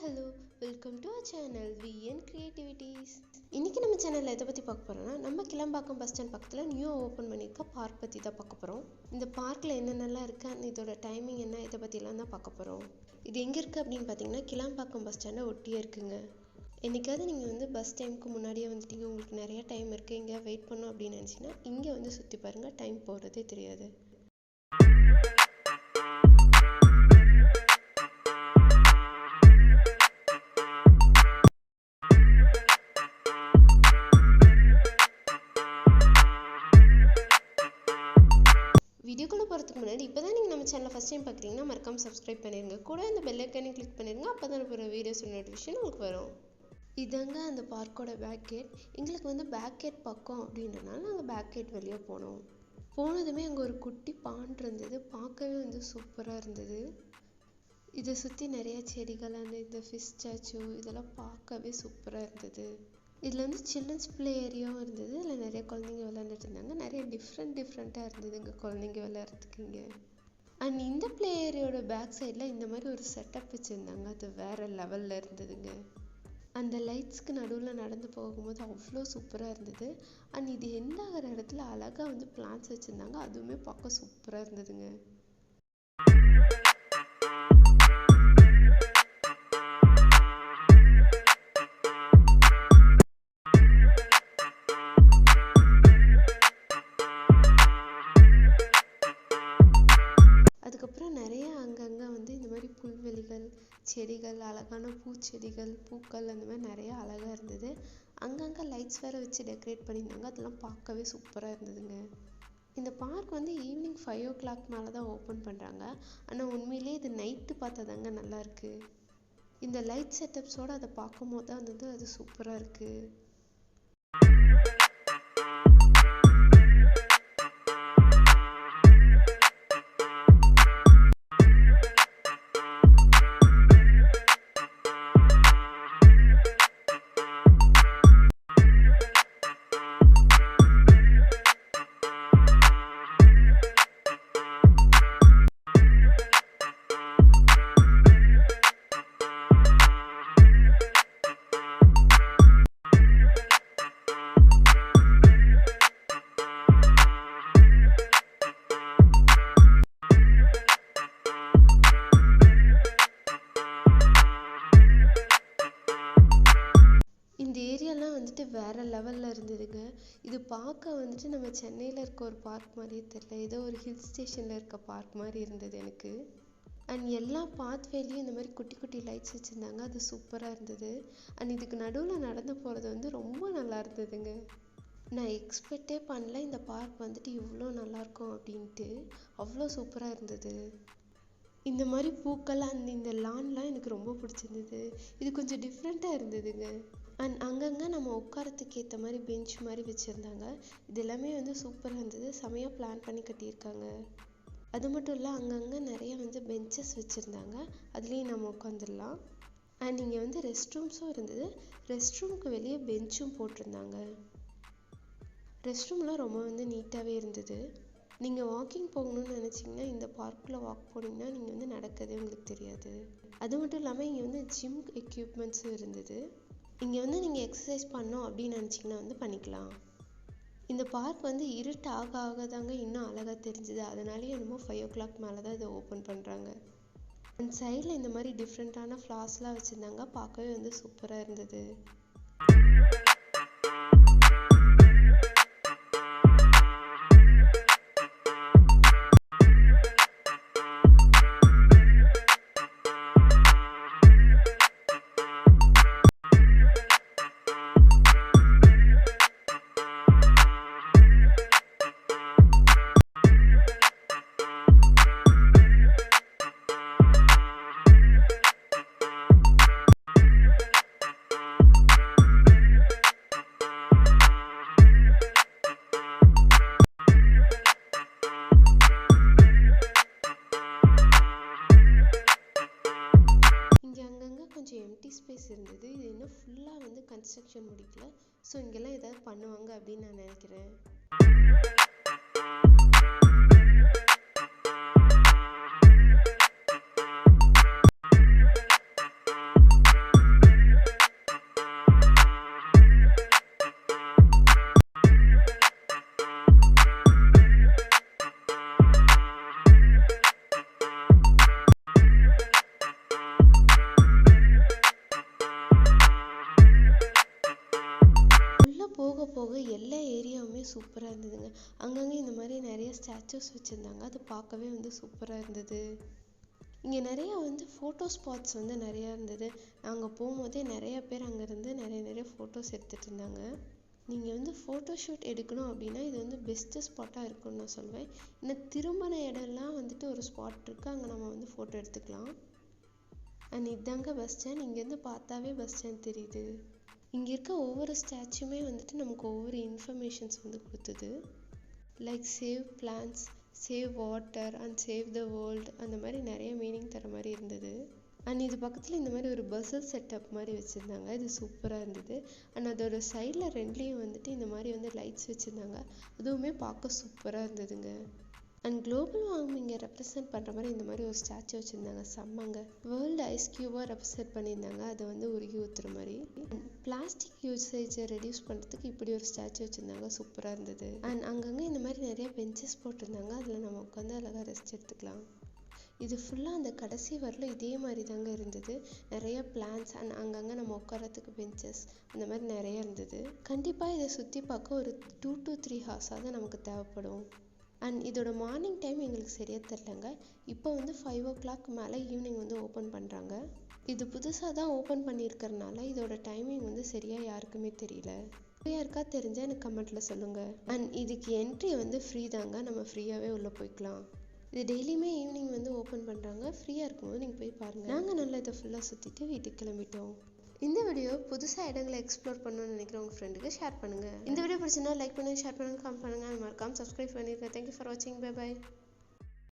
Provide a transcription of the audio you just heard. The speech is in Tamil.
Hello welcome to our channel VN creativities. இன்றைக்கி நம்ம சேனலில் எதை பற்றி பார்க்க போகிறோம்னா, நம்ம கிளம்பாக்கம் பஸ் ஸ்டாண்ட் பக்கத்தில் நியூவாக ஓப்பன் பண்ணியிருக்க பார்க் பற்றி தான் பார்க்க போகிறோம். இந்த பார்க்கில் என்னென்னலாம் இருக்குது அண்ட் இதோட டைமிங் என்ன, இதை பற்றிலாம் தான் பார்க்க போகிறோம். இது எங்கே இருக்குது அப்படின்னு பார்த்தீங்கன்னா, கிளம்பாக்கம் பஸ் ஸ்டாண்டை ஒட்டியே இருக்குங்க. என்றைக்காவது நீங்கள் பஸ் டைமுக்கு முன்னாடியே வந்துட்டீங்க, உங்களுக்கு நிறைய டைம் இருக்குது, இங்கே வெயிட் பண்ணோம் அப்படின்னு நினச்சிங்கன்னா இங்கே சுற்றி பாருங்கள், டைம் போகிறதே தெரியாது. வீடியோக்குள்ளே போகிறதுக்கு முன்னாடி இப்போ தான் நீங்கள் நம்ம சேனலை ஃபஸ்ட் டைம் பார்க்குறீங்கன்னா மறக்காமல் சப்ஸ்கிரைப் பண்ணிடுங்க. கூட அந்த பெல் ஐக்கானையும் கிளிக் பண்ணிடுங்க. அப்போ தான் போகிற வீடியோஸ் நோட்டிஃபிகேஷன் உங்களுக்கு வரும். இதாங்க அந்த பார்க்கோட பேக் கேட். எங்களுக்கு பேக் கேட் பக்கம் அப்படின்றனால நாங்கள் பேக் கேட் வெளியே போனதுமே அங்கே ஒரு குட்டி பாண்ட் இருந்தது. பார்க்கவே சூப்பராக இருந்தது. இதை சுற்றி நிறைய செடிகள், இந்த ஃபிஷ் ஸ்டாச்சு இதெல்லாம் பார்க்கவே சூப்பராக இருந்தது. இதில் சில்ட்ரன்ஸ் ப்ளே ஏரியாவும் இருந்தது. இதில் நிறைய குழந்தைங்க விளையாண்டுட்டு இருந்தாங்க. நிறைய டிஃப்ரெண்ட்டாக இருந்தது இங்கே குழந்தைங்க விளையாடுறதுக்கு இங்கே. அண்ட் இந்த ப்ளே ஏரியாவோட பேக் சைடில் இந்த மாதிரி ஒரு செட்டப் வச்சுருந்தாங்க. அது வேறு லெவலில் இருந்ததுங்க. அந்த லைட்ஸ்க்கு நடுவில் நடந்து போகும்போது அவ்வளோ சூப்பராக இருந்தது. அண்ட் இது எண்ட் ஆகிற இடத்துல அழகாக பிளான்ஸ் வச்சுருந்தாங்க. அதுவுமே பார்க்க சூப்பராக இருந்ததுங்க. அதுக்கப்புறம் நிறைய அங்கங்கே இந்த மாதிரி புல்வெளிகள், செடிகள், அழகான பூச்செடிகள், பூக்கள் அந்த மாதிரி நிறைய அழகாக இருந்தது. அங்கங்கே லைட்ஸ் வேறு வச்சு டெக்கரேட் பண்ணியிருந்தாங்க. அதெல்லாம் பார்க்கவே சூப்பராக இருந்ததுங்க. இந்த பார்க் ஈவினிங் 5 o'clock மேலே தான் ஓப்பன் பண்ணுறாங்க. ஆனால் உண்மையிலே இது நைட்டு பார்த்தா தாங்க நல்லாயிருக்கு. இந்த லைட் செட்டப்ஸோடு அதை பார்க்கும் போது தான் அது சூப்பராக இருக்குது. இந்த ஏரியாலாம் வேறு லெவலில் இருந்ததுங்க. இது பார்க்க நம்ம சென்னையில் இருக்க ஒரு பார்க் மாதிரியே தெரியல. ஏதோ ஒரு ஹில் ஸ்டேஷனில் இருக்க பார்க் மாதிரி இருந்தது எனக்கு. அண்ட் எல்லா பாத்வேலையும் இந்த மாதிரி குட்டி குட்டி லைட்ஸ் வச்சுருந்தாங்க. அது சூப்பராக இருந்தது. அண்ட் இதுக்கு நடுவில் நடந்து போகிறது ரொம்ப நல்லா இருந்ததுங்க. நான் எக்ஸ்பெக்டே பண்ணல இந்த பார்க் இவ்வளோ நல்லாயிருக்கும் அப்படின்ட்டு. அவ்வளோ சூப்பராக இருந்தது. இந்த மாதிரி பூக்கள் இந்த லான்லாம் எனக்கு ரொம்ப பிடிச்சிருந்தது. இது கொஞ்சம் டிஃப்ரெண்ட்டாக இருந்ததுங்க. அண்ட் அங்கங்கே நம்ம உட்காரத்துக்கு ஏற்ற மாதிரி பெஞ்ச் மாதிரி வச்சுருந்தாங்க. இது எல்லாமே சூப்பராக இருந்தது. செமையாக பிளான் பண்ணி கட்டியிருக்காங்க. அது மட்டும் இல்லை, அங்கங்கே நிறைய பெஞ்சஸ் வச்சுருந்தாங்க. அதுலேயும் நம்ம உட்காந்துடலாம். அண்ட் இங்கே ரெஸ்ட் ரூம்ஸும் இருந்தது. ரெஸ்ட் ரூமுக்கு வெளியே பெஞ்சும் போட்டிருந்தாங்க. ரெஸ்ட் ரூம்லாம் ரொம்ப நீட்டாகவே இருந்தது. நீங்கள் வாக்கிங் போகணும்னு நினச்சிங்கன்னா இந்த பார்க்கில் வாக் போனீங்கன்னா நீங்கள் நடக்கதே உங்களுக்கு தெரியாது. அது மட்டும் இல்லாமல் இங்கே ஜிம் எக்யூப்மெண்ட்ஸும் இருந்தது. இங்கே நீங்கள் எக்ஸசைஸ் பண்ணோம் அப்படின்னு நினச்சிங்கன்னா பண்ணிக்கலாம். இந்த பார்க் இருட்டு ஆக ஆக தாங்க இன்னும் அழகாக தெரிஞ்சுது. அதனாலேயே என்னமோ 5 o'clock மேலே தான் இதை ஓப்பன் பண்ணுறாங்க. அந்த சைடில் இந்த மாதிரி டிஃப்ரெண்ட்டான ஃப்ளார்ஸ்லாம் வச்சுருந்தாங்க. பார்க்கவே சூப்பராக இருந்தது. கொஞ்சம் எம்டி ஸ்பேஸ் இருந்தது. இது இன்னும் ஃபுல்லாக கன்ஸ்ட்ரக்ஷன் முடிக்கல. ஸோ இங்கெல்லாம் ஏதாவது பண்ணுவாங்க அப்படின்னு நான் நினைக்கிறேன். எல்லாமே சூப்பராக இருந்ததுங்க. அங்கங்கே இந்த மாதிரி நிறைய ஸ்டாச்சூஸ் வச்சுருந்தாங்க, அது பார்க்கவே வந்து சூப்பராக இருந்தது. இங்கே நிறையா வந்து ஃபோட்டோ ஸ்பாட்ஸ் வந்து நிறையா இருந்தது. நாங்கள் போகும்போதே நிறைய பேர் அங்கேருந்து நிறைய ஃபோட்டோஸ் எடுத்துகிட்டு இருந்தாங்க. நீங்கள் வந்து ஃபோட்டோ ஷூட் எடுக்கணும் அப்படின்னா இது வந்து பெஸ்ட்டு ஸ்பாட்டாக இருக்கும்னு நான் சொல்வேன். இன்னும் திரும்பின இடம்லாம் வந்துட்டு ஒரு ஸ்பாட் இருக்குது, அங்கே நம்ம வந்து ஃபோட்டோ எடுத்துக்கலாம். அண்ட் இதாங்க பஸ் ஸ்டாண்ட். இங்கேருந்து பார்த்தாவே பஸ் ஸ்டாண்ட் தெரியுது. இங்கே இருக்க ஒவ்வொரு ஸ்டாச்சுமே வந்துட்டு நமக்கு ஒவ்வொரு இன்ஃபர்மேஷன்ஸ் வந்து கொடுத்தது. Like save plants, save water and save the world, அந்த மாதிரி நிறைய மீனிங் தர மாதிரி இருந்தது. அண்ட் இது பக்கத்தில் இந்த மாதிரி ஒரு பஸ்ஸில் செட்டப் மாதிரி வச்சுருந்தாங்க, இது சூப்பராக இருந்தது. அண்ட் அதோட சைடில் ரெண்டுலேயும் வந்துட்டு இந்த மாதிரி வந்து லைட்ஸ் வச்சுருந்தாங்க, அதுவுமே பார்க்க சூப்பராக இருந்ததுங்க. அண்ட் குளோபல் வார்மிங்கை ரெப்ரசன்ட் பண்ணுற மாதிரி இந்த மாதிரி ஒரு ஸ்டாச்சு வச்சுருந்தாங்க, செம்மங்க. வேர்ல்டு ஐஸ் க்யூபாக ரெப்ரசன்ட் பண்ணியிருந்தாங்க, அதை வந்து உருகி ஊற்றுற மாதிரி. பிளாஸ்டிக் யூசேஜை ரெடியூஸ் பண்ணுறதுக்கு இப்படி ஒரு ஸ்டாச்சு வச்சுருந்தாங்க, சூப்பராக இருந்தது. அண்ட் அங்கங்கே இந்த மாதிரி நிறைய பெஞ்சஸ் போட்டிருந்தாங்க, அதில் நம்ம உட்காந்து அழகாக ரெஸ்ட் எடுத்துக்கலாம். இது ஃபுல்லாக அந்த கடைசி வரலும் இதே மாதிரி தாங்க இருந்தது. நிறைய பிளான்ஸ் அண்ட் அங்கங்கே நம்ம உட்காரத்துக்கு பெஞ்சஸ் அந்த மாதிரி நிறைய இருந்தது. கண்டிப்பாக இதை சுற்றி பார்க்க ஒரு 2 to 3 hours தான் நமக்கு தேவைப்படும். அண்ட் இதோட மார்னிங் டைம் எங்களுக்கு சரியாக தெரிலங்க. இப்போ வந்து 5 o'clock மேலே ஈவினிங் வந்து ஓப்பன் பண்ணுறாங்க. இது புதுசாக தான் ஓப்பன் பண்ணியிருக்கறனால இதோட டைமிங் வந்து சரியாக யாருக்குமே தெரியல. யாருக்கா தெரிஞ்சால் எனக்கு கமெண்ட்டில் சொல்லுங்கள். அண்ட் இதுக்கு என்ட்ரி வந்து ஃப்ரீ தாங்க, நம்ம ஃப்ரீயாகவே உள்ளே போய்க்கலாம். இது டெய்லியுமே ஈவினிங் வந்து ஓப்பன் பண்ணுறாங்க, ஃப்ரீயாக இருக்கும்போது நீங்கள் போய் பாருங்கள். நாங்கள் நல்லா இதை ஃபுல்லாக சுற்றிட்டு வீட்டுக்கு கிளம்பிட்டோம். இந்த வீடியோ புதுசாக இடங்களை எக்ஸ்ப்ளோர் பண்ணணும்னு நினைக்கிற உங்கள் ஃப்ரெண்டுக்கு ஷேர் பண்ணுங்கள். இந்த வீடியோ பிடிச்சிருந்தா லைக் பண்ணுங்கள், ஷேர் பண்ணுங்கள், கமெண்ட் பண்ணுங்கள், மறக்காமல் சப்ஸ்கிரைப் பண்ணிடுங்க. தேங்க்யூ ஃபார் வாட்சிங். Bye bye.